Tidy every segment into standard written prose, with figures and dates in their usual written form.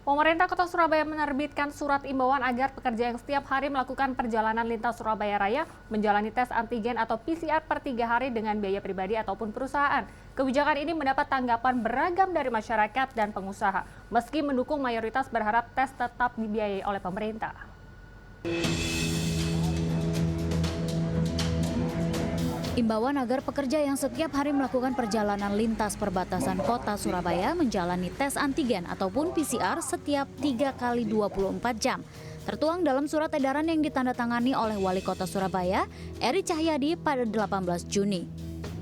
Pemerintah Kota Surabaya menerbitkan surat imbauan agar pekerja yang setiap hari melakukan perjalanan lintas Surabaya Raya menjalani tes antigen atau PCR per 3 hari dengan biaya pribadi ataupun perusahaan. Kebijakan ini mendapat tanggapan beragam dari masyarakat dan pengusaha, meski mendukung mayoritas berharap tes tetap dibiayai oleh pemerintah. Imbauan agar pekerja yang setiap hari melakukan perjalanan lintas perbatasan kota Surabaya menjalani tes antigen ataupun PCR setiap 3 kali 24 jam. Tertuang dalam surat edaran yang ditandatangani oleh Wali Kota Surabaya, Eri Cahyadi pada 18 Juni.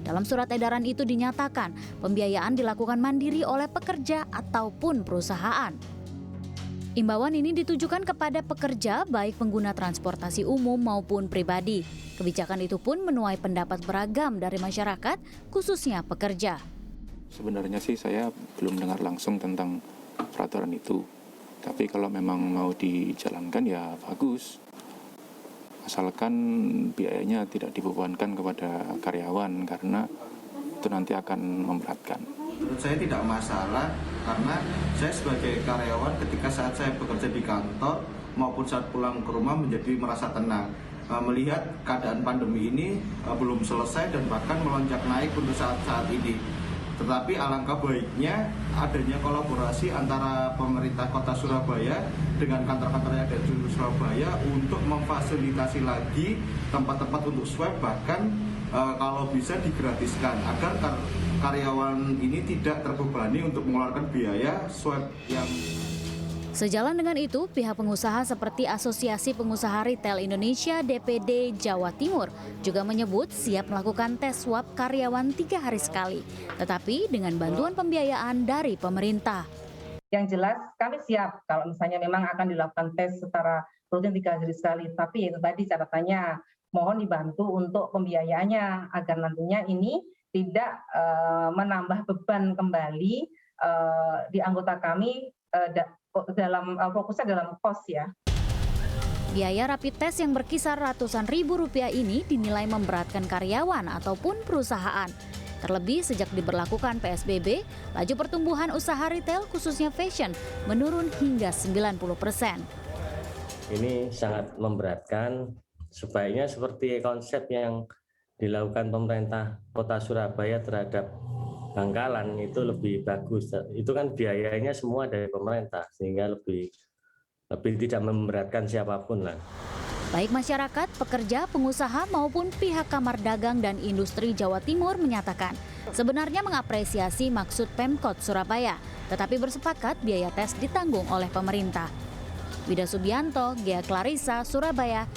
Dalam surat edaran itu dinyatakan pembiayaan dilakukan mandiri oleh pekerja ataupun perusahaan. Imbauan ini ditujukan kepada pekerja baik pengguna transportasi umum maupun pribadi. Kebijakan itu pun menuai pendapat beragam dari masyarakat, khususnya pekerja. Sebenarnya sih saya belum dengar langsung tentang peraturan itu. Tapi kalau memang mau dijalankan ya bagus. Asalkan biayanya tidak dibebankan kepada karyawan karena itu nanti akan memberatkan. Menurut saya tidak masalah karena saya sebagai karyawan ketika saat saya bekerja di kantor maupun saat pulang ke rumah menjadi merasa tenang. Melihat keadaan pandemi ini belum selesai dan bahkan melonjak naik untuk saat-saat ini. Tetapi alangkah baiknya adanya kolaborasi antara pemerintah Kota Surabaya dengan kantor-kantor yang ada di Surabaya untuk memfasilitasi lagi tempat-tempat untuk swab, bahkan kalau bisa digratiskan agar karyawan ini tidak terbebani untuk mengeluarkan biaya swab yang... Sejalan dengan itu, pihak pengusaha seperti Asosiasi Pengusaha Retail Indonesia DPD Jawa Timur juga menyebut siap melakukan tes swab karyawan 3 hari sekali, tetapi dengan bantuan pembiayaan dari pemerintah. Yang jelas kami siap kalau misalnya memang akan dilakukan tes secara rutin 3 hari sekali, tapi itu tadi catatannya mohon dibantu untuk pembiayaannya agar nantinya ini tidak menambah beban kembali di anggota kami dalam fokusnya dalam kos ya. Biaya rapid test yang berkisar ratusan ribu rupiah ini dinilai memberatkan karyawan ataupun perusahaan. Terlebih sejak diberlakukan PSBB, laju pertumbuhan usaha retail khususnya fashion menurun hingga 90%. Ini sangat memberatkan, sebaiknya seperti konsep yang dilakukan pemerintah Kota Surabaya terhadap Bangkalan itu lebih bagus. Itu kan biayanya semua dari pemerintah sehingga lebih tidak memberatkan siapapun lah. Baik masyarakat, pekerja, pengusaha maupun pihak Kamar Dagang dan Industri Jawa Timur menyatakan sebenarnya mengapresiasi maksud Pemkot Surabaya, tetapi bersepakat biaya tes ditanggung oleh pemerintah. Wida Subianto, Ghea Clarissa, Surabaya,